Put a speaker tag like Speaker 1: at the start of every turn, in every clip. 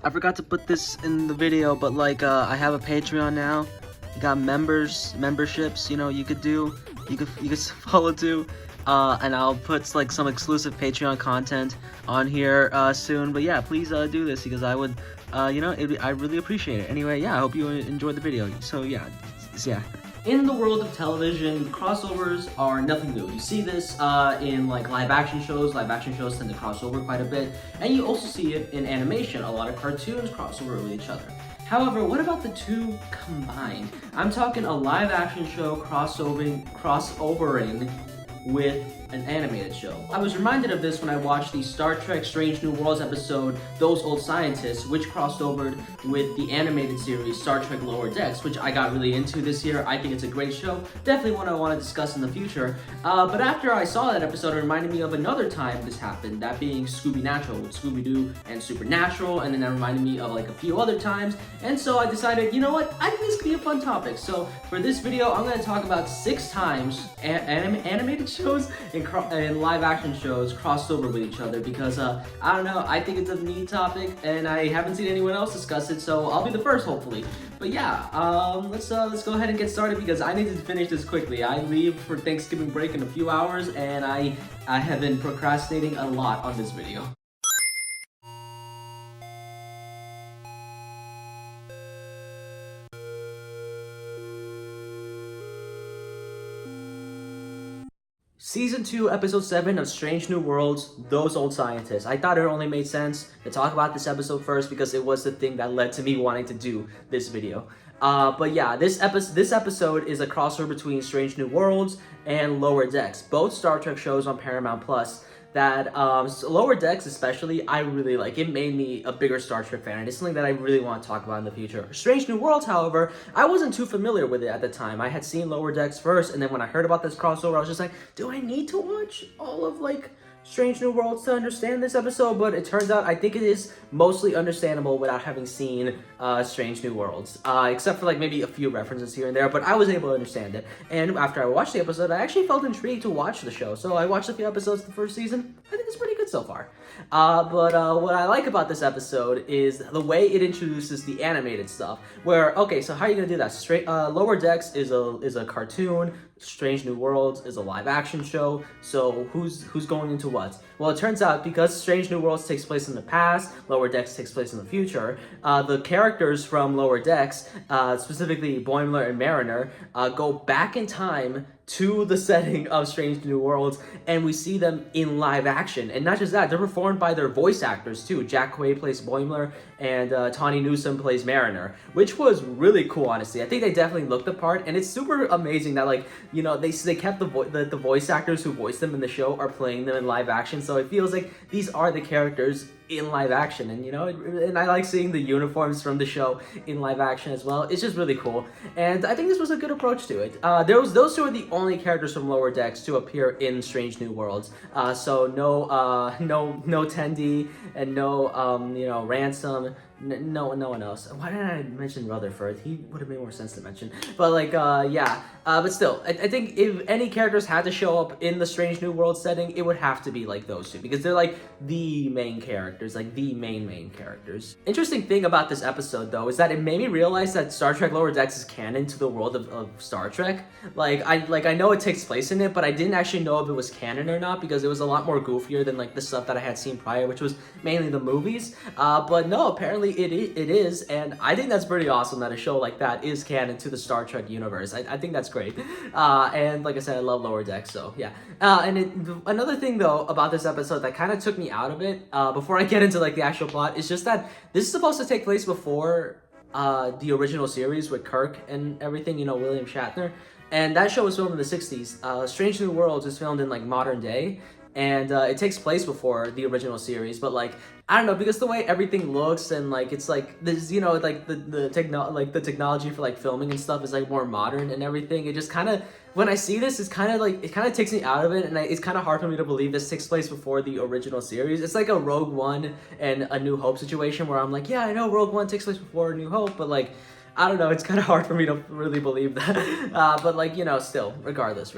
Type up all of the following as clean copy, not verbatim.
Speaker 1: I forgot to put this in the video, but like I have a Patreon now. You got memberships, you know, you could follow too. And I'll put like some exclusive Patreon content on here soon. But yeah, please do this because I would you know, I really appreciate it. Anyway, yeah, I hope you enjoyed the video. So yeah, yeah. In the world of television, crossovers are nothing new. You see this in like live action shows. Live action shows tend to cross over quite a bit. And you also see it in animation. A lot of cartoons cross over with each other. However, what about the two combined? I'm talking a live action show crossovering with an animated show. I was reminded of this when I watched the Star Trek Strange New Worlds episode, Those Old Scientists, which crossed over with the animated series Star Trek Lower Decks, which I got really into this year. I think it's a great show. Definitely one I want to discuss in the future. But after I saw that episode, it reminded me of another time this happened, that being Scooby-Natural with Scooby-Doo and Supernatural, and then that reminded me of like a few other times. And so I decided, you know what, I think this could be a fun topic. So for this video, I'm going to talk about 6 times animated shows and live action shows crossed over with each other because I don't know, I think it's a neat topic and I haven't seen anyone else discuss it, so I'll be the first hopefully. But yeah, let's go ahead and get started because I need to finish this quickly. I leave for Thanksgiving break in a few hours and I have been procrastinating a lot on this video. Season 2, Episode 7 of Strange New Worlds, Those Old Scientists. I thought it only made sense to talk about this episode first because it was the thing that led to me wanting to do this video. But yeah, this episode is a crossover between Strange New Worlds and Lower Decks, both Star Trek shows on Paramount Plus. That Lower Decks especially, I really like. It made me a bigger Star Trek fan, and it's something that I really want to talk about in the future. Strange New Worlds, however, I wasn't too familiar with it at the time. I had seen Lower Decks first, and then when I heard about this crossover, I was just like, do I need to watch all of, like, Strange New Worlds to understand this episode? But it turns out I think it is mostly understandable without having seen Strange New Worlds, except for like maybe a few references here and there, but I was able to understand it. And after I watched the episode, I actually felt intrigued to watch the show, so I watched a few episodes of the first season. I think it's pretty good so far. But what I like about this episode is the way it introduces the animated stuff, where, okay, so how are you gonna do that? Lower Decks is a cartoon, Strange New Worlds is a live action show, so who's going into what? Well, it turns out because Strange New Worlds takes place in the past, Lower Decks takes place in the future, the characters from Lower Decks, specifically Boimler and Mariner, go back in time to the setting of Strange New Worlds, and we see them in live action. And not just that, they're performed by their voice actors too. Jack Quaid plays Boimler, and Tawny Newsome plays Mariner, which was really cool, honestly. I think they definitely looked the part, and it's super amazing that, like, you know, they kept the voice actors who voiced them in the show are playing them in live action, so it feels like these are the characters in live action. And you know, and I like seeing the uniforms from the show in live action as well. It's just really cool, and I think this was a good approach to it. Those two are the only characters from Lower Decks to appear in Strange New Worlds. So no Tendi and no you know, Ransom. No one else. Why didn't I mention Rutherford? He would have made more sense to mention. But like, yeah. But still, I think if any characters had to show up in the Strange New World setting, it would have to be like those two, because they're like the main characters, like the main characters. Interesting thing about this episode, though, is that it made me realize that Star Trek Lower Decks is canon to the world of Star Trek. I know it takes place in it, but I didn't actually know if it was canon or not, because it was a lot more goofier than like the stuff that I had seen prior, which was mainly the movies. But no, apparently it is, and I think that's pretty awesome that a show like that is canon to the Star Trek universe. I think that's great. And like I said, I love Lower Decks, so yeah. Another thing though about this episode that kind of took me out of it, before I get into like the actual plot, is just that this is supposed to take place before the original series with Kirk and everything, you know, William Shatner. And that show was filmed in the 60s. Strange New Worlds is filmed in like modern day, and it takes place before the original series, but like, I don't know, because the way everything looks and like it's like this, you know, like the technology for like filming and stuff is like more modern and everything. It just kind of, when I see this, it's kind of like, it kind of takes me out of it, and it's kind of hard for me to believe this takes place before the original series. It's like a Rogue One and A New Hope situation where I'm like, yeah, I know Rogue One takes place before A New Hope, but like, I don't know, it's kind of hard for me to really believe that. But like, you know, still, regardless.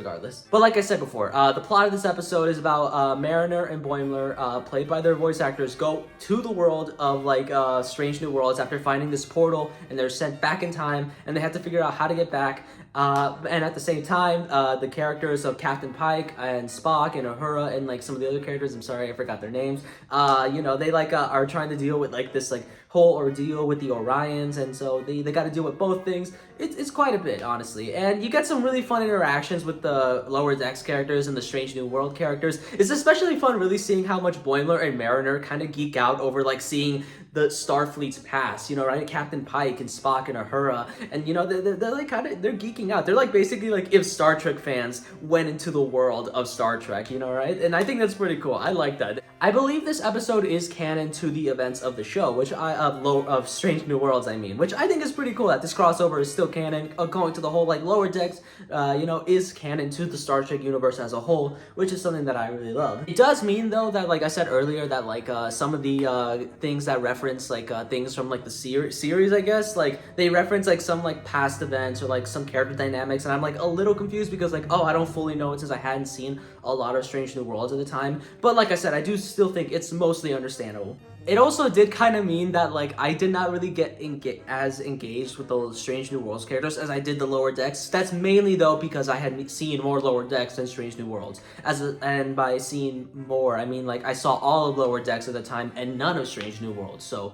Speaker 1: But like I said before, the plot of this episode is about Mariner and Boimler, played by their voice actors, go to the world of like Strange New Worlds after finding this portal, and they're sent back in time, and they have to figure out how to get back. And at the same time, the characters of Captain Pike and Spock and Uhura and like some of the other characters, I'm sorry, I forgot their names, you know, they like are trying to deal with like this like whole ordeal with the Orions, and so they got to deal with both things. It's quite a bit, honestly, and you get some really fun interactions with the Lower Decks characters and the Strange New World characters. It's especially fun really seeing how much Boimler and Mariner kind of geek out over like seeing the Starfleet's past, you know, right? Captain Pike and Spock and Uhura, and you know, they're like they're geeking out. They're like basically like if Star Trek fans went into the world of Star Trek, you know, right? And I think that's pretty cool. I like that. I believe this episode is canon to the events of the show, which of Strange New Worlds, I mean, which I think is pretty cool that this crossover is still canon, going to the whole like Lower Decks, you know, is canon to the Star Trek universe as a whole, which is something that I really love. It does mean though that, like I said earlier, that like some of the things that reference like things from like the series, I guess, like they reference like some like past events or like some character dynamics, and I'm like a little confused because like, oh, I don't fully know it since I hadn't seen a lot of Strange New Worlds at the time. But like I said, I do still think it's mostly understandable. It also did kind of mean that like I did not really get as engaged with the Strange New Worlds characters as I did the Lower Decks. That's mainly though because I had seen more Lower Decks than Strange New Worlds. And by seeing more, I mean like I saw all of Lower Decks at the time and none of Strange New Worlds. So,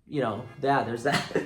Speaker 1: you know, yeah, there's that.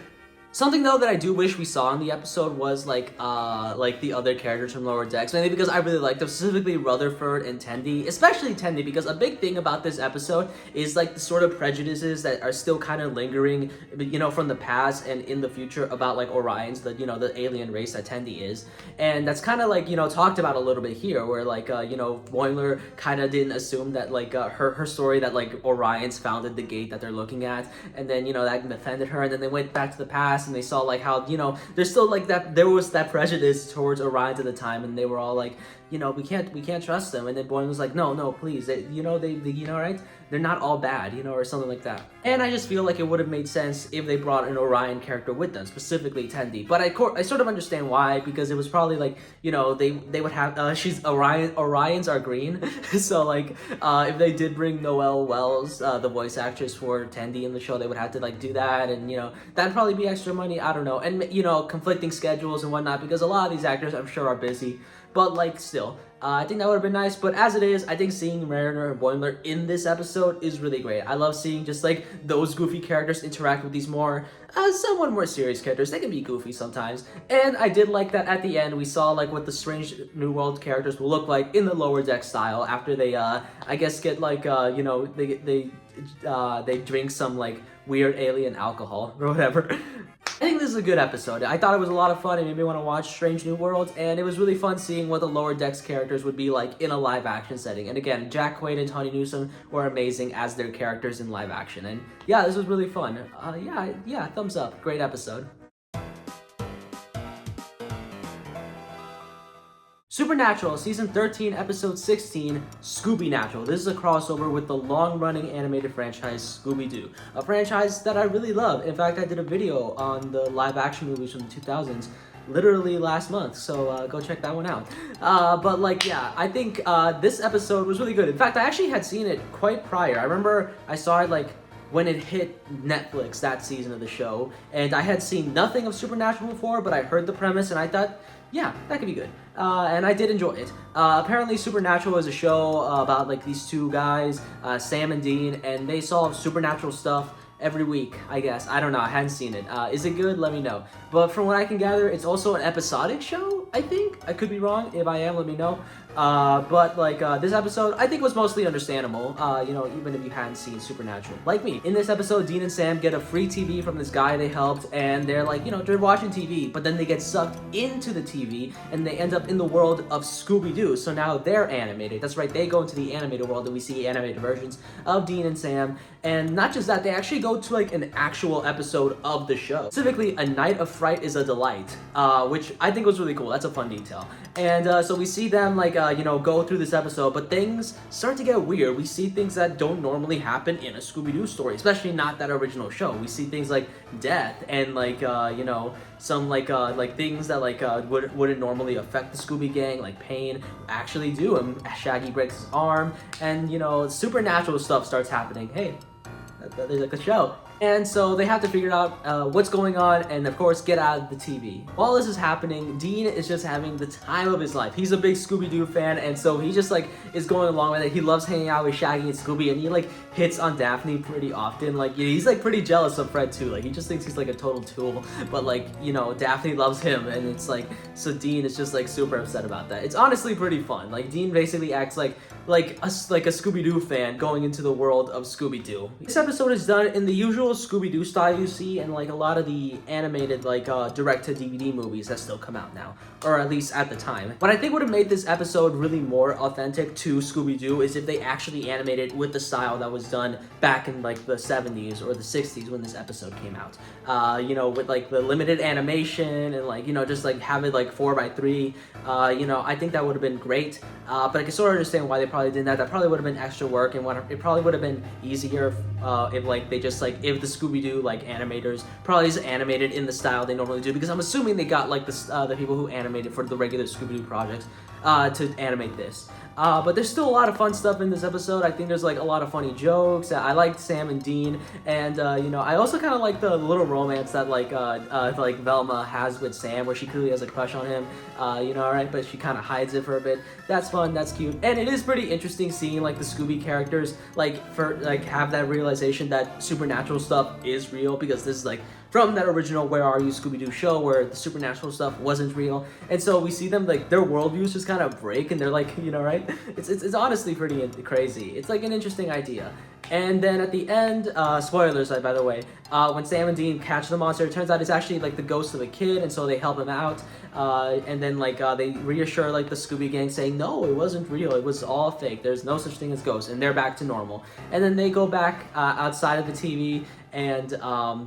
Speaker 1: Something though that I do wish we saw in the episode was like the other characters from Lower Decks, mainly because I really liked them, specifically Rutherford and Tendi, especially Tendi, because a big thing about this episode is like the sort of prejudices that are still kind of lingering, you know, from the past and in the future about like Orions, the, you know, the alien race that Tendi is, and that's kind of like, you know, talked about a little bit here, where like you know, Boimler kind of didn't assume that like her story that like Orions founded the gate that they're looking at, and then, you know, that offended her, and then they went back to the past and they saw like how, you know, there's still like that, there was that prejudice towards Orions at the time, and they were all like, you know, we can't trust them, and then Boyne was like, no, please, they, you know, they you know, right, they're not all bad, you know, or something like that. And I just feel like it would have made sense if they brought an Orion character with them, specifically Tendi. But I sort of understand why, because it was probably like, you know, they would have she's Orions are green, so like if they did bring Noelle Wells, the voice actress for Tendi in the show, they would have to like do that, and you know, that'd probably be extra money. I don't know, and you know, conflicting schedules and whatnot, because a lot of these actors I'm sure are busy. But like still, I think that would have been nice. But as it is, I think seeing Mariner and Boimler in this episode is really great. I love seeing just like those goofy characters interact with these more, somewhat more serious characters. They can be goofy sometimes. And I did like that at the end we saw like what the Strange New World characters will look like in the Lower Deck style after they, I guess, get like, you know, they drink some like weird alien alcohol or whatever. I think this is a good episode. I thought it was a lot of fun. It made me want to watch Strange New Worlds, and it was really fun seeing what the Lower Decks characters would be like in a live action setting. And again, Jack Quaid and Tawny Newsome were amazing as their characters in live action. And yeah, this was really fun. Yeah, thumbs up. Great episode. Supernatural, Season 13, Episode 16, Scooby-Natural. This is a crossover with the long-running animated franchise Scooby-Doo, a franchise that I really love. In fact, I did a video on the live-action movies from the 2000s literally last month, so go check that one out. But like, yeah, I think this episode was really good. In fact, I actually had seen it quite prior. I remember I saw it like when it hit Netflix that season of the show, and I had seen nothing of Supernatural before, but I heard the premise and I thought, yeah, that could be good. And I did enjoy it. Apparently Supernatural is a show about like these two guys, Sam and Dean, and they solve supernatural stuff every week, I guess. I don't know, I hadn't seen it. Is it good? Let me know. But from what I can gather, it's also an episodic show, I think. I could be wrong. If I am, let me know. But like this episode, I think was mostly understandable, you know, even if you hadn't seen Supernatural. Like me. In this episode, Dean and Sam get a free TV from this guy they helped, and they're like, you know, they're watching TV, but then they get sucked into the TV, and they end up in the world of Scooby-Doo, so now they're animated. That's right, they go into the animated world, and we see animated versions of Dean and Sam, and not just that, they actually go to like an actual episode of the show. Specifically, A Night of Fright is a Delight, which I think was really cool. That's a fun detail. And so we see them like go through this episode, but things start to get weird. We see things that don't normally happen in a Scooby-Doo story, especially not that original show. We see things like death and some things that wouldn't normally affect the Scooby Gang, like pain, actually do. And Shaggy breaks his arm, and supernatural stuff starts happening. Hey, there's like a show. And so they have to figure out what's going on and, of course, get out of the TV. While this is happening, Dean is just having the time of his life. He's a big Scooby-Doo fan, and so he just, is going along with it. He loves hanging out with Shaggy and Scooby, and he, hits on Daphne pretty often. He's, pretty jealous of Fred, too. He just thinks he's, a total tool. But, Daphne loves him, and it's, so Dean is just, super upset about that. It's honestly pretty fun. Dean basically acts like a Scooby-Doo fan going into the world of Scooby-Doo. This episode is done in the usual Scooby-Doo style you see in a lot of the animated direct-to-DVD movies that still come out now, or at least at the time. What I think would have made this episode really more authentic to Scooby-Doo is if they actually animated with the style that was done back in the 70s or the 60s when this episode came out. With the limited animation and just have it 4x3. I think that would have been great. But I can sort of understand why they probably did that. That probably would have been extra work, and it probably would have been easier if they just if the Scooby-Doo animators probably just animated in the style they normally do, because I'm assuming they got the people who animated for the regular Scooby-Doo projects to animate this. But there's still a lot of fun stuff in this episode. I think there's a lot of funny jokes. I liked Sam and Dean, and I also kind of like the little romance that Velma has with Sam, where she clearly has a crush on him. Right? But she kind of hides it for a bit. That's fun. That's cute, and it is pretty interesting seeing the Scooby characters have that realization that supernatural stuff is real, because this is from that original Where Are You Scooby-Doo show where the supernatural stuff wasn't real. And so we see them, their worldviews just kind of break, and they're right? It's honestly pretty crazy. It's an interesting idea. And then at the end, spoilers by the way, when Sam and Dean catch the monster, it turns out it's actually the ghost of a kid, and so they help him out. And then they reassure the Scooby Gang, saying, no, it wasn't real, it was all fake, there's no such thing as ghosts, and they're back to normal. And then they go back outside of the TV, and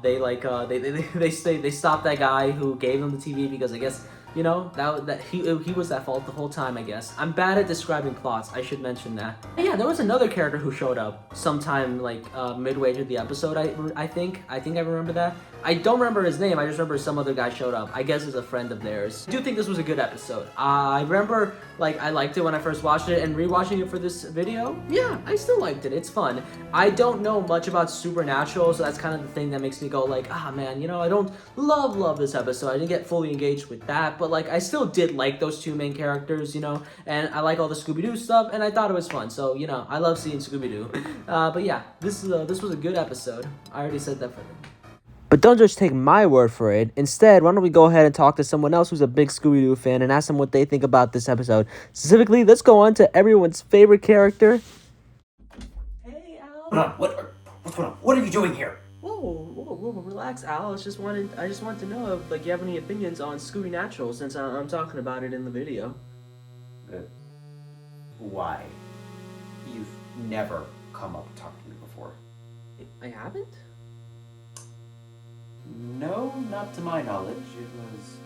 Speaker 1: they stop that guy who gave them the TV, because I guess that he was at fault the whole time, I guess. I'm bad at describing plots, I should mention that. And yeah, there was another character who showed up sometime midway through the episode, I think I remember that. I don't remember his name, I just remember some other guy showed up. I guess it's a friend of theirs. I do think this was a good episode. I remember I liked it when I first watched it, and rewatching it for this video, yeah, I still liked it. It's fun. I don't know much about Supernatural, so that's kind of the thing that makes me go man, I don't love this episode. I didn't get fully engaged with that, but I still did like those two main characters, and I like all the Scooby-Doo stuff, and I thought it was fun. So, I love seeing Scooby-Doo. But yeah, this was a good episode. I already said that for them. But don't just take my word for it. Instead, why don't we go ahead and talk to someone else who's a big Scooby-Doo fan and ask them what they think about this episode. Specifically, let's go on to everyone's favorite character. Hey, Al.
Speaker 2: What's going on? What are you doing here?
Speaker 1: Whoa, relax, Al. I just wanted to know if you have any opinions on Scooby-Natural, since I'm talking about it in the video.
Speaker 2: Why? You've never come up and talked to me before.
Speaker 1: I haven't?
Speaker 2: No, not to my knowledge. It was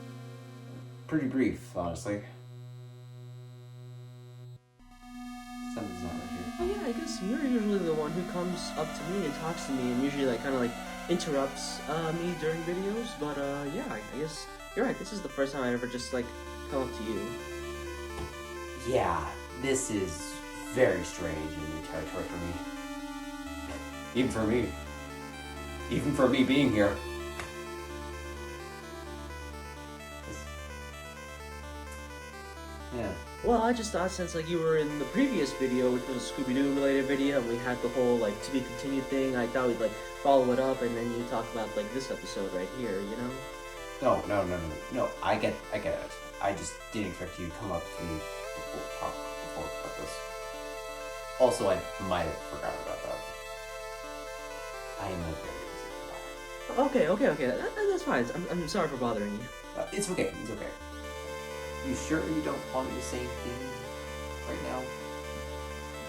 Speaker 2: pretty brief, honestly. Something's not right here.
Speaker 1: Oh yeah, I guess you're usually the one who comes up to me and talks to me and usually interrupts me during videos, but yeah, I guess you're right. This is the first time I ever just come up to you.
Speaker 2: Yeah, this is very strange and new territory for me. Even for me being here. Yeah.
Speaker 1: Well, I just thought since you were in the previous video, which was a Scooby-Doo related video, and we had the whole to be continued thing, I thought we'd follow it up, and then you talk about this episode right here,
Speaker 2: No, I get it. I just didn't expect you to come up to me before about this. Also, I might have forgotten about that. I am a very busy guy.
Speaker 1: Okay, that's fine. I'm sorry for bothering you.
Speaker 2: It's okay. You sure you don't want me to say anything right now?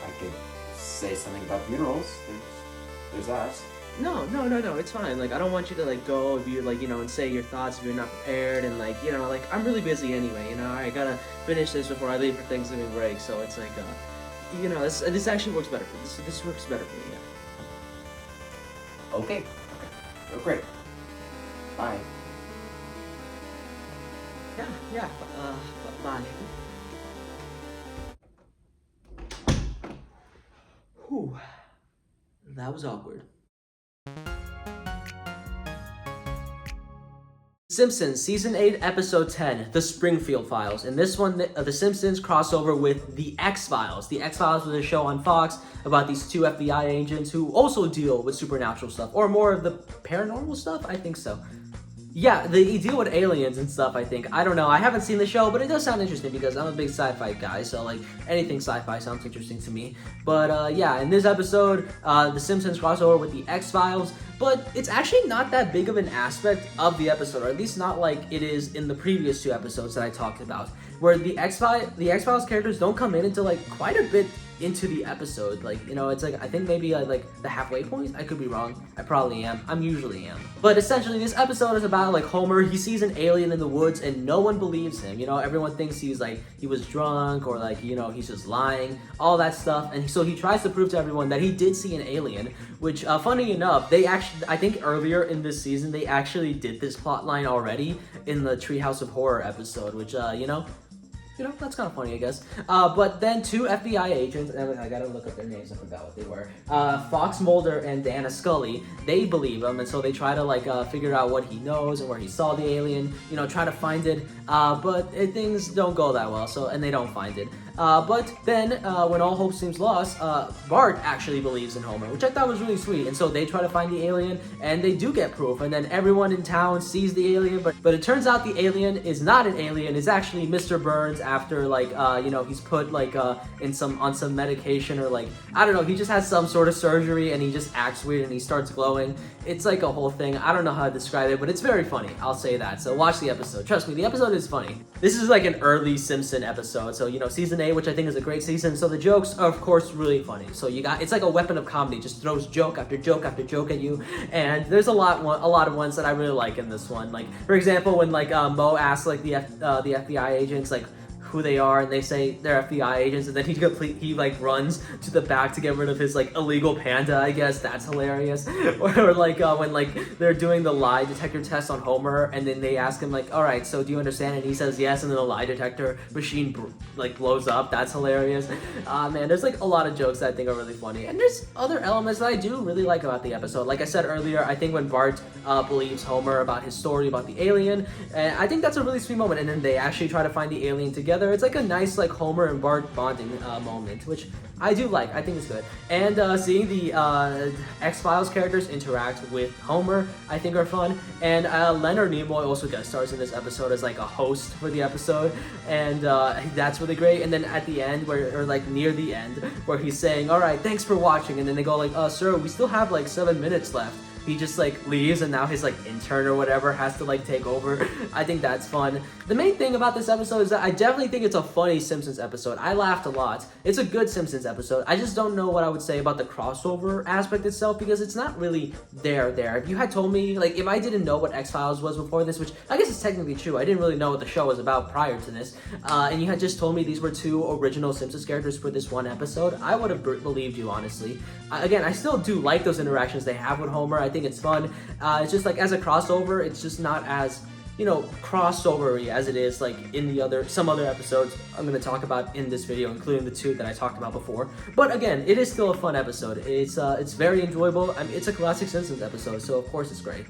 Speaker 2: I could say something about funerals. There's that.
Speaker 1: No, it's fine. Like, I don't want you to, like, go if you, like, and say your thoughts if you're not prepared, and, like, like, I'm really busy anyway, I gotta finish this before I leave for Thanksgiving break, so it's like, this actually works better for this works better for me, yeah.
Speaker 2: Okay. Oh, great. Bye.
Speaker 1: Yeah, bye. Whew. That was awkward. Simpsons Season 8, Episode 10, The Springfield Files. In this one, the Simpsons crossover with The X-Files. The X-Files was a show on Fox about these two FBI agents who also deal with supernatural stuff, or more of the paranormal stuff? I think so. Yeah, they deal with aliens and stuff, I think. I don't know, I haven't seen the show, but it does sound interesting because I'm a big sci-fi guy, so, like, anything sci-fi sounds interesting to me. But, yeah, in this episode, The Simpsons crossover with The X-Files, but it's actually not that big of an aspect of the episode, or at least not like it is in the previous two episodes that I talked about, where the X-Files characters don't come in until, like, quite a bit into the episode. Like, it's like, I think maybe like the halfway point. I could be wrong. I probably am. I'm usually am. But essentially, this episode is about, like, Homer. He sees an alien in the woods and no one believes him. Everyone thinks he's like, he was drunk, or like, he's just lying, all that stuff. And so he tries to prove to everyone that he did see an alien, which, funny enough, they actually, I think earlier in this season, they actually did this plot line already in the Treehouse of Horror episode, which, that's kind of funny, I guess. But then two FBI agents, and I gotta look up their names, I forgot what they were. Fox Mulder and Dana Scully, they believe him, and so they try to, like, figure out what he knows and where he saw the alien, try to find it. But things don't go that well, and they don't find it. But then, when all hope seems lost, Bart actually believes in Homer, which I thought was really sweet. And so they try to find the alien, and they do get proof. And then everyone in town sees the alien, but it turns out the alien is not an alien. It's actually Mr. Burns after, like, he's put, like, on some medication, or, like, I don't know, he just has some sort of surgery, and he just acts weird, and he starts glowing. It's like a whole thing. I don't know how to describe it, but it's very funny. I'll say that. So watch the episode. Trust me, the episode is funny. This is like an early Simpson episode. So, season 8, which I think is a great season. So the jokes are, of course, really funny. So it's like a weapon of comedy. Just throws joke after joke after joke at you. And there's a lot of ones that I really like in this one. Like, for example, when, like, Mo asks, like, the FBI agents, like, who they are, and they say they're FBI agents, and then he like runs to the back to get rid of his, like, illegal panda. I guess that's hilarious. Or like, when, like, they're doing the lie detector test on Homer, and then they ask him, like, all right, so do you understand? And he says yes, and then the lie detector machine like blows up. That's hilarious. Man, there's, like, a lot of jokes that I think are really funny, and there's other elements that I do really like about the episode. Like I said earlier, I think when Bart believes Homer about his story about the alien, and I think that's a really sweet moment. And then they actually try to find the alien together. It's like a nice, like, Homer and Bart bonding moment, which I do like. I think it's good. And seeing the X-Files characters interact with Homer, I think are fun. And Leonard Nimoy also guest stars in this episode as, like, a host for the episode, and that's really great. And then at the end, or like near the end, where he's saying, all right, thanks for watching, and then they go, like, sir, we still have, like, 7 minutes left. He just, like, leaves, and now his, like, intern or whatever has to, like, take over. I think that's fun. The main thing about this episode is that I definitely think it's a funny Simpsons episode. I laughed a lot. It's a good Simpsons episode. I just don't know what I would say about the crossover aspect itself, because it's not really there. If you had told me, like, if I didn't know what X-Files was before this, which I guess is technically true, I didn't really know what the show was about prior to this, and you had just told me these were two original Simpsons characters for this one episode, I would have believed you, honestly. Again, I still do like those interactions they have with Homer. I think it's fun. It's just, like, as a crossover, it's just not as, crossover-y as it is, like, in some other episodes I'm going to talk about in this video, including the two that I talked about before. But again, it is still a fun episode. It's very enjoyable. I mean, it's a classic Simpsons episode, so of course it's great.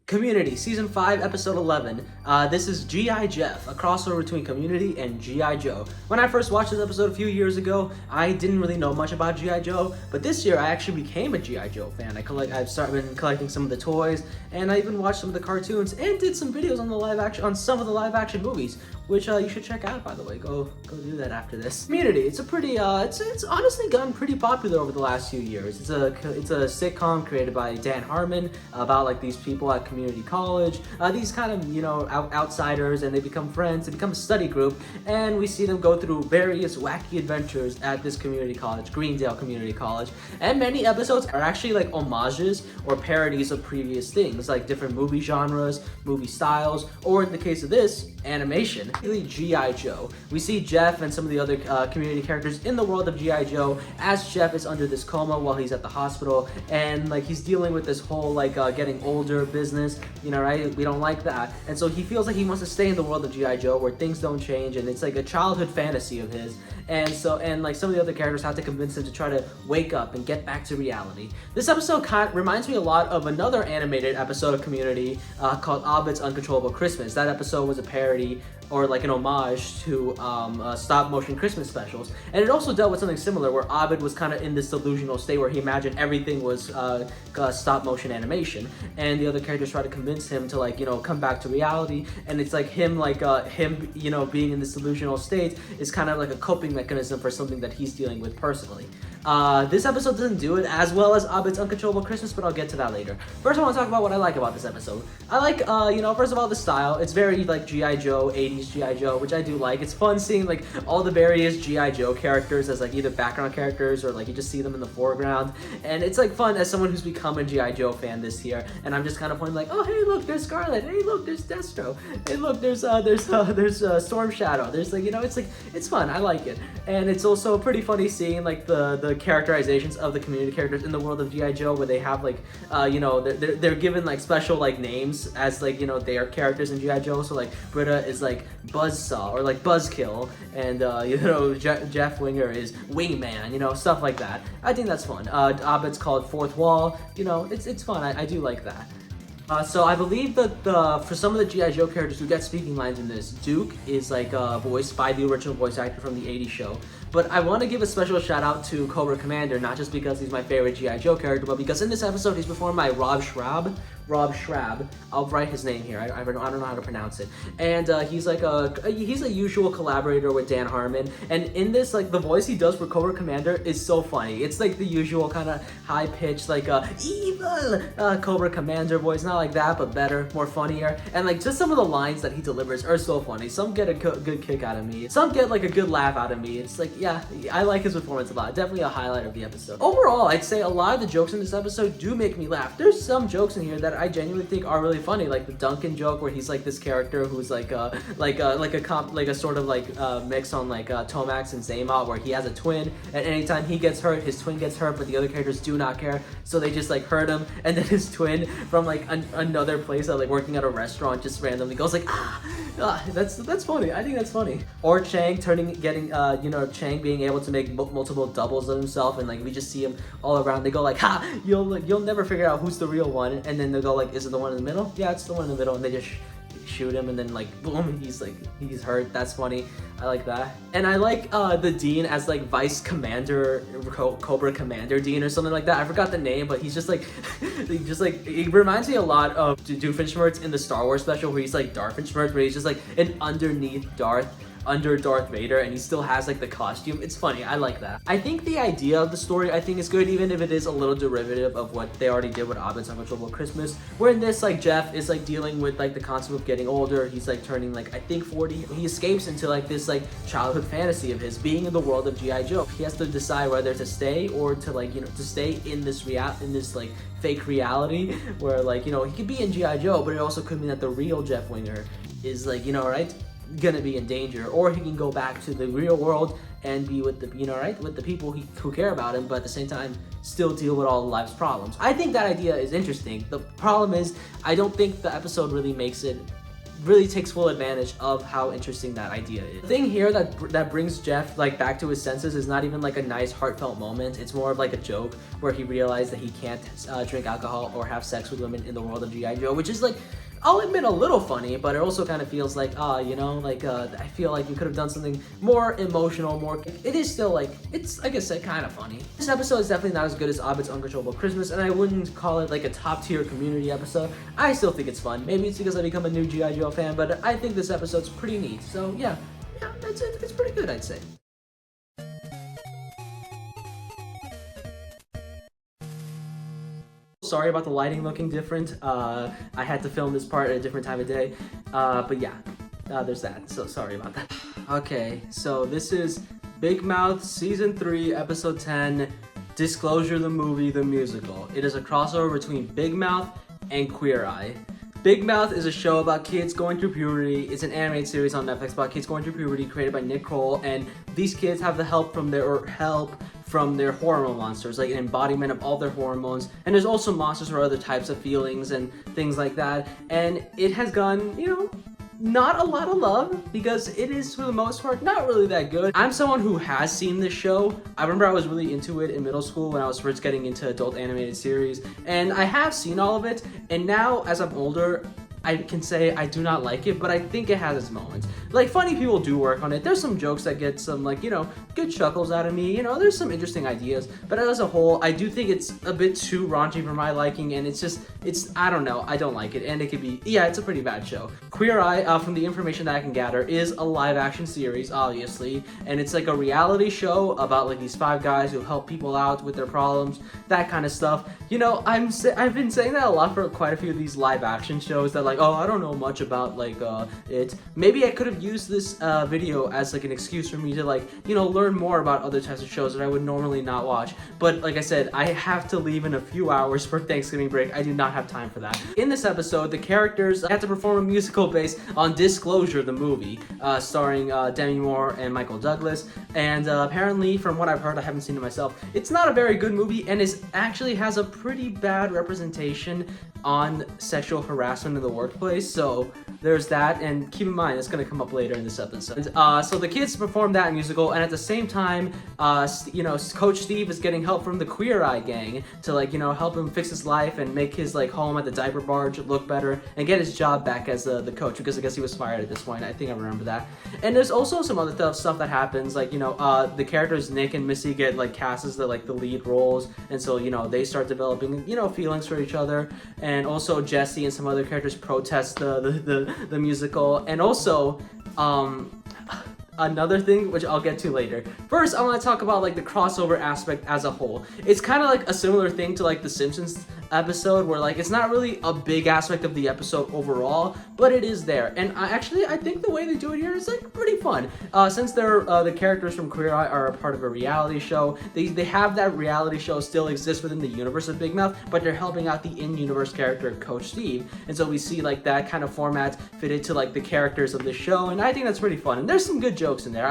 Speaker 1: Community, Season 5, Episode 11. This is G.I. Jeff, a crossover between Community and G.I. Joe. When I first watched this episode a few years ago, I didn't really know much about G.I. Joe, but this year I actually became a G.I. Joe fan. I've been collecting some of the toys, and I even watched some of the cartoons, and did some videos on some of the live-action movies, which you should check out, by the way. Go do that after this. Community, it's a pretty, it's honestly gotten pretty popular over the last few years. It's a sitcom created by Dan Harmon about, like, these people at community community college. These kind of, you know, outsiders, and they become friends, they become a study group, and we see them go through various wacky adventures at this community college, Greendale Community College. And many episodes are actually like homages or parodies of previous things, like different movie genres, movie styles, or in the case of this, animation. Really G.I. Joe. We see Jeff and some of the other community characters in the world of G.I. Joe as Jeff is under this coma while he's at the hospital, and like he's dealing with this whole like getting older business, you know, right? We don't like that. And so he feels like he wants to stay in the world of G.I. Joe where things don't change, and it's like a childhood fantasy of his. And like some of the other characters have to convince him to try to wake up and get back to reality. This episode kind of reminds me a lot of another animated episode of Community called Abed's Uncontrollable Christmas. That episode was a parody or like an homage to stop motion Christmas specials. And it also dealt with something similar where Abed was kind of in this delusional state where he imagined everything was stop motion animation. And the other characters try to convince him to like, you know, come back to reality. And it's like him, you know, being in this delusional state is kind of like a coping mechanism for something that he's dealing with personally. This episode doesn't do it as well as Abed's Uncontrollable Christmas, but I'll get to that later. First, I want to talk about what I like about this episode. I like, you know, first of all, the style. It's very like G.I. Joe, 80s G.I. Joe, which I do like. It's fun seeing like all the various G.I. Joe characters as like either background characters or like you just see them in the foreground. And it's like fun as someone who's become a G.I. Joe fan this year. And I'm just kind of pointing like, oh, hey, look, there's Scarlet. Hey, look, there's Destro. Hey, look, there's Storm Shadow. There's like, you know, it's fun. I like it. And it's also pretty funny seeing like the characterizations of the community characters in the world of G.I. Joe, where they have like, you know, they're given like special like names as like, you know, they are characters in G.I. Joe. So like Britta is like Buzzsaw or like Buzzkill, and you know, Jeff Winger is Wingman, you know, stuff like that. I think that's fun. Abed's called Fourth Wall. You know, it's fun. I do like that. So I believe that for some of the G.I. Joe characters who get speaking lines in this, Duke is like voiced by the original voice actor from the 80s show. But I want to give a special shout out to Cobra Commander, not just because he's my favorite G.I. Joe character, but because in this episode he's performed by Rob Schrab. I'll write his name here. I don't know how to pronounce it. And he's like he's a usual collaborator with Dan Harmon. And in this, like the voice he does for Cobra Commander is so funny. It's like the usual kind of high pitched like evil Cobra Commander voice, not like that, but better, more funnier. And like just some of the lines that he delivers are so funny. Some get a good kick out of me. Some get like a good laugh out of me. It's like, yeah, I like his performance a lot. Definitely a highlight of the episode. Overall, I'd say a lot of the jokes in this episode do make me laugh. There's some jokes in here that I genuinely think are really funny, like the Duncan joke where he's like this character who's like a sort of like mix on like Tomax and Zaymot, where he has a twin, and anytime he gets hurt, his twin gets hurt, but the other characters do not care, so they just like hurt him, and then his twin from like another place, like working at a restaurant, just randomly goes like that's funny. I think that's funny. Or Chang you know, Chang being able to make multiple doubles of himself, and like we just see him all around. They go like, ha, you'll never figure out who's the real one, and then they go like, is it the one in the middle? Yeah, it's the one in the middle, and they just shoot him, and then like boom, he's hurt. That's funny. I like that. And I like the Dean as like Vice Commander, Cobra Commander Dean or something like that. I forgot the name, but he's just like he reminds me a lot of Doofenshmirtz in the Star Wars special, where he's like Darfenshmirtz, where he's just like an underneath under Darth Vader, and he still has like the costume. It's funny. I like that. I think the idea of the story I think is good, even if it is a little derivative of what they already did with Abed's Uncontrollable Christmas, where in this like Jeff is like dealing with like the concept of getting older. He's like turning like I think 40. He escapes into like this like childhood fantasy of his being in the world of G.I. Joe. He has to decide whether to stay or to like, you know, to stay in this like fake reality where like, you know, he could be in G.I. Joe, but it also could mean that the real Jeff Winger is like, you know, right, gonna be in danger, or he can go back to the real world and be with the, you know, right, with the people who care about him, but at the same time still deal with all of life's problems. I think that idea is interesting. The problem is I don't think the episode really takes full advantage of how interesting that idea is. The thing here that brings Jeff like back to his senses is not even like a nice heartfelt moment. It's more of like a joke where he realized that he can't drink alcohol or have sex with women in the world of G.I. Joe, which is like, I'll admit, a little funny, but it also kind of feels like, you know, like, I feel like you could have done something more emotional, it is still like, it's, like I said, kind of funny. This episode is definitely not as good as Abed's Uncontrollable Christmas, and I wouldn't call it like a top tier Community episode. I still think it's fun. Maybe it's because I become a new G.I. Joe fan, but I think this episode's pretty neat. So yeah, that's it. It's pretty good, I'd say. Sorry about the lighting looking different. I had to film this part at a different time of day. But yeah, there's that. So sorry about that. Okay, so this is Big Mouth Season 3, Episode 10, Disclosure the Movie, the Musical. It is a crossover between Big Mouth and Queer Eye. Big Mouth is a show about kids going through puberty. It's an animated series on Netflix about kids going through puberty, created by Nick Kroll, and these kids have the help from their hormone monsters, like an embodiment of all their hormones. And there's also monsters or other types of feelings and things like that. And it has gone, not a lot of love, because it is, for the most part, not really that good. I'm someone who has seen this show. I remember I was really into it in middle school when I was first getting into adult animated series, and I have seen all of it, and now, as I'm older, I can say I do not like it, but I think it has its moments. Like, funny people do work on it. There's some jokes that get some, good chuckles out of me. There's some interesting ideas. But as a whole, I do think it's a bit too raunchy for my liking, and I don't know. I don't like it. And it could be, it's a pretty bad show. Queer Eye, from the information that I can gather, is a live-action series, obviously. And it's like a reality show about, these 5 guys who help people out with their problems, that kind of stuff. I've been saying that a lot for quite a few of these live-action shows that, oh, I don't know much about, it. Maybe I could have used this video as, an excuse for me to, learn more about other types of shows that I would normally not watch. But, like I said, I have to leave in a few hours for Thanksgiving break. I do not have time for that. In this episode, the characters had to perform a musical based on Disclosure, the movie, starring Demi Moore and Michael Douglas. And apparently, from what I've heard, I haven't seen it myself, it's not a very good movie, and actually has a pretty bad representation on sexual harassment in the workplace. So there's that, and keep in mind it's going to come up later in this episode. So the kids perform that musical, and at the same time, Coach Steve is getting help from the Queer Eye gang to help him fix his life and make his home at the diaper barge look better and get his job back as the coach, because I guess he was fired at this point. I think I remember that. And there's also some other stuff that happens, the characters Nick and Missy get cast as the lead roles, and so they start developing feelings for each other. And also Jesse and some other characters protest the musical. And also, another thing, which I'll get to later. First, I want to talk about the crossover aspect as a whole. It's kind of a similar thing to the Simpsons episode, where it's not really a big aspect of the episode overall, but it is there. And I think the way they do it here is pretty fun. Since they're the characters from Queer Eye are a part of a reality show, they have that reality show still exist within the universe of Big Mouth, but they're helping out the in-universe character Coach Steve. And so we see that kind of format fitted to the characters of the show, and I think that's pretty fun. And there's some good jokes in there.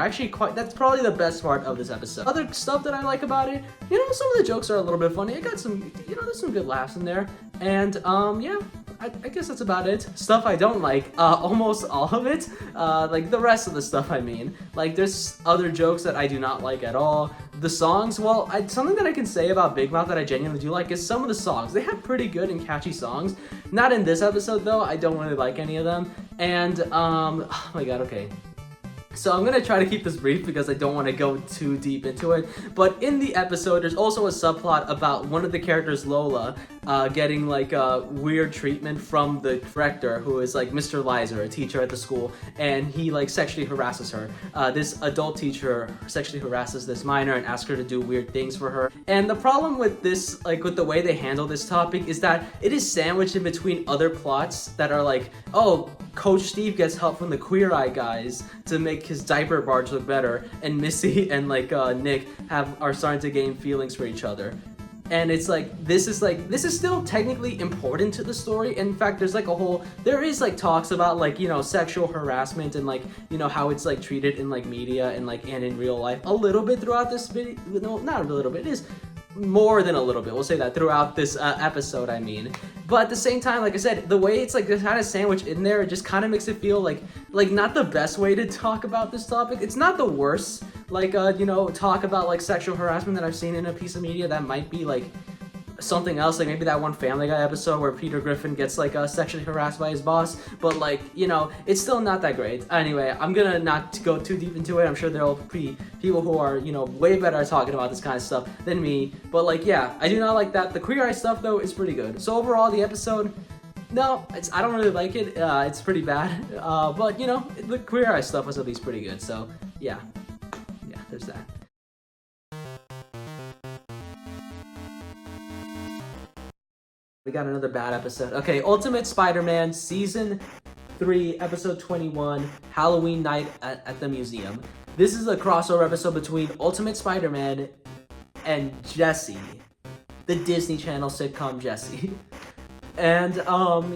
Speaker 1: That's probably the best part of this episode. Other stuff that I like about it, some of the jokes are a little bit funny. It got some, there's some good laughs in there. And I guess that's about it. Stuff I don't like, almost all of it. The rest of the stuff, I mean. There's other jokes that I do not like at all. The songs, something that I can say about Big Mouth that I genuinely do like is some of the songs. They have pretty good and catchy songs. Not in this episode, though. I don't really like any of them. And, oh my god, okay. So I'm going to try to keep this brief because I don't want to go too deep into it. But in the episode, there's also a subplot about one of the characters, Lola, getting weird treatment from the director, who is Mr. Lizer, a teacher at the school, and he sexually harasses her. This adult teacher sexually harasses this minor and asks her to do weird things for her. And the problem with this, with the way they handle this topic, is that it is sandwiched in between other plots that are oh, Coach Steve gets help from the Queer Eye guys to make his diaper barge look better, and Missy and Nick are starting to gain feelings for each other. And it's this is still technically important to the story. In fact, there's there is talks about sexual harassment and how it's treated in media and in real life a little bit throughout this video. No, not a little bit. It is more than a little bit, we'll say that, throughout this episode, I mean. But at the same time, like I said, the way it's this kind of sandwich in there, it just kind of makes it feel like not the best way to talk about this topic. It's not the worst, talk about sexual harassment that I've seen in a piece of media that might be something else, maybe that one Family Guy episode where Peter Griffin gets sexually harassed by his boss, but it's still not that great. Anyway, I'm gonna not go too deep into it. I'm sure there'll be people who are way better at talking about this kind of stuff than me, but yeah, I do not like that. The Queer Eye stuff though is pretty good. So overall, the episode, no, I don't really like it. It's pretty bad, but the Queer Eye stuff was at least pretty good. So yeah, there's that. We got another bad episode. Okay, Ultimate Spider-Man Season 3, Episode 21, Halloween Night at the Museum. This is a crossover episode between Ultimate Spider-Man and Jessie, the Disney Channel sitcom Jessie. And,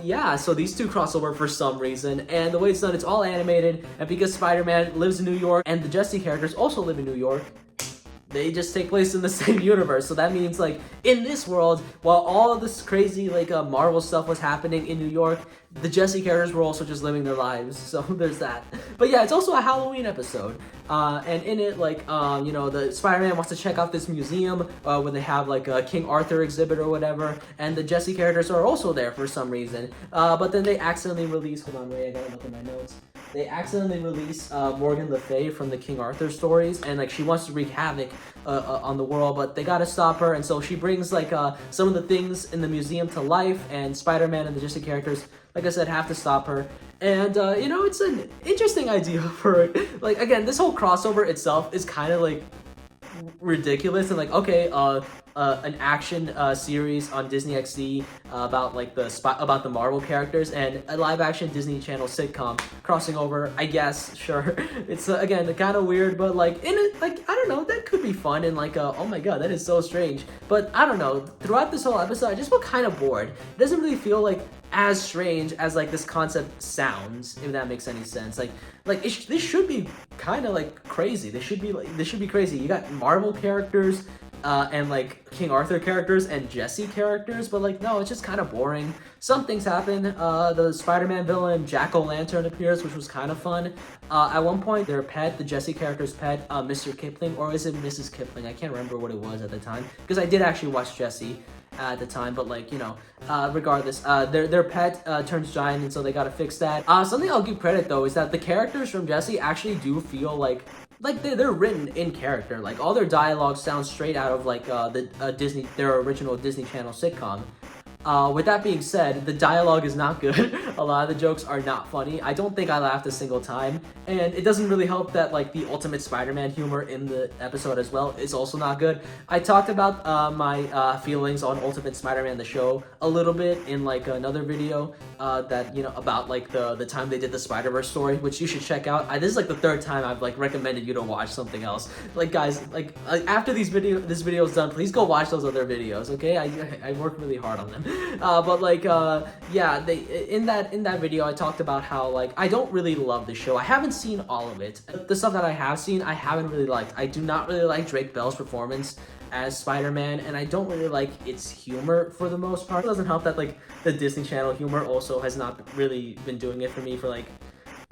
Speaker 1: yeah, so these two cross over for some reason, and the way it's done, it's all animated, and because Spider-Man lives in New York, and the Jessie characters also live in New York, they just take place in the same universe. So that means, like, in this world, while all of this crazy, like, Marvel stuff was happening in New York, the Jessie characters were also just living their lives. So there's that. But yeah, it's also a Halloween episode. And in it, like, you know, the Spider-Man wants to check out this museum where they have, like, a King Arthur exhibit or whatever. And the Jessie characters are also there for some reason. But then they accidentally release... Hold on, wait, I gotta look at my notes. They accidentally release Morgan Le Fay from the King Arthur stories, and like she wants to wreak havoc on the world, but they gotta stop her, and so she brings like some of the things in the museum to life, and Spider-Man and the Jessie characters, like I said, have to stop her. And you know, it's an interesting idea for it. Like, again, this whole crossover itself is kind of like ridiculous, and like, okay, an action series on Disney XD about like about the Marvel characters, and a live action Disney Channel sitcom crossing over, I guess, sure. It's again kind of weird, but like in it, like, I don't know, that could be fun, and like oh my god, that is so strange. But I don't know, throughout this whole episode I just feel kind of bored. It doesn't really feel like as strange as like this concept sounds, if that makes any sense. Like this should be kind of like crazy. This should be crazy. You got Marvel characters and like King Arthur characters and Jessie characters, but like no, it's just kind of boring. Some things happen. The Spider-Man villain Jack-O-Lantern appears, which was kind of fun. At one point, their pet, the Jessie character's pet, Mr. Kipling, or is it Mrs. Kipling? I can't remember what it was at the time, because I did actually watch Jessie at the time, but like, you know, regardless, their pet turns giant, and so they gotta fix that. Something I'll give credit though is that the characters from Jessie actually do feel like they're written in character. Like all their dialogue sounds straight out of like their original Disney Channel sitcom. With that being said, the dialogue is not good. A lot of the jokes are not funny. I don't think I laughed a single time, and it doesn't really help that like the Ultimate Spider-Man humor in the episode as well is also not good. I talked about my feelings on Ultimate Spider-Man the show a little bit in like another video that, you know, about like the time they did the Spider-Verse story, which you should check out. This is like the third time I've like recommended you to watch something else. Like guys, like after this video is done, please go watch those other videos, okay? I work really hard on them. But like yeah, in that video I talked about how like I don't really love the show. I haven't seen all of it. The stuff that I have seen, I haven't really liked. I do not really like Drake Bell's performance as Spider-Man, and I don't really like its humor for the most part. It doesn't help that like the Disney Channel humor also has not really been doing it for me for like,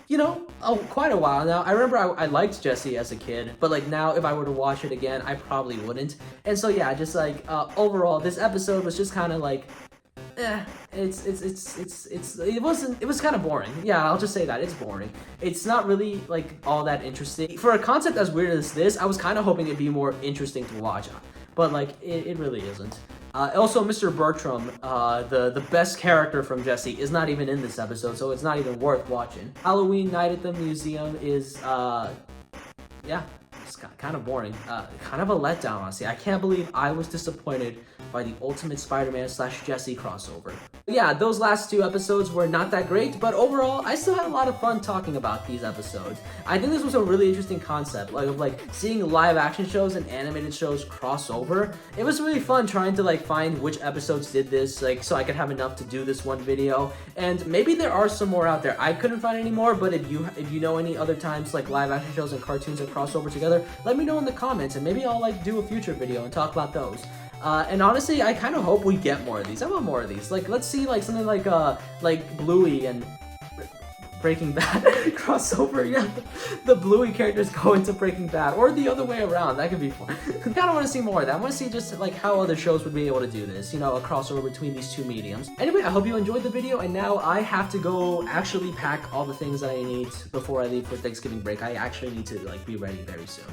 Speaker 1: you know, quite a while now. I remember I liked Jessie as a kid, but like now if I were to watch it again, I probably wouldn't. And so yeah, just like overall, this episode was just kind of like, it was kind of boring. Yeah, I'll just say that, it's boring. It's not really like all that interesting. For a concept as weird as this, I was kind of hoping it'd be more interesting to watch, but like it really isn't. Also, Mr. Bertram, the best character from Jessie, is not even in this episode, so it's not even worth watching. Halloween Night at the Museum is, yeah, it's kind of boring. Kind of a letdown, honestly. I can't believe I was disappointed by the Ultimate Spider-Man / Jessie crossover. Yeah, those last two episodes were not that great, but overall, I still had a lot of fun talking about these episodes. I think this was a really interesting concept, like seeing live action shows and animated shows cross over. It was really fun trying to like find which episodes did this, like so I could have enough to do this one video. And maybe there are some more out there. I couldn't find any more, but if you know any other times like live action shows and cartoons that cross over together, let me know in the comments, and maybe I'll like do a future video and talk about those. And honestly, I kind of hope we get more of these. I want more of these. Like, let's see like something like Bluey and Breaking Bad crossover. Yeah, the Bluey characters go into Breaking Bad, or the other way around. That could be fun. I kind of want to see more of that. I want to see just like how other shows would be able to do this. You know, a crossover between these two mediums. Anyway, I hope you enjoyed the video, and now I have to go actually pack all the things that I need before I leave for Thanksgiving break. I actually need to like be ready very soon.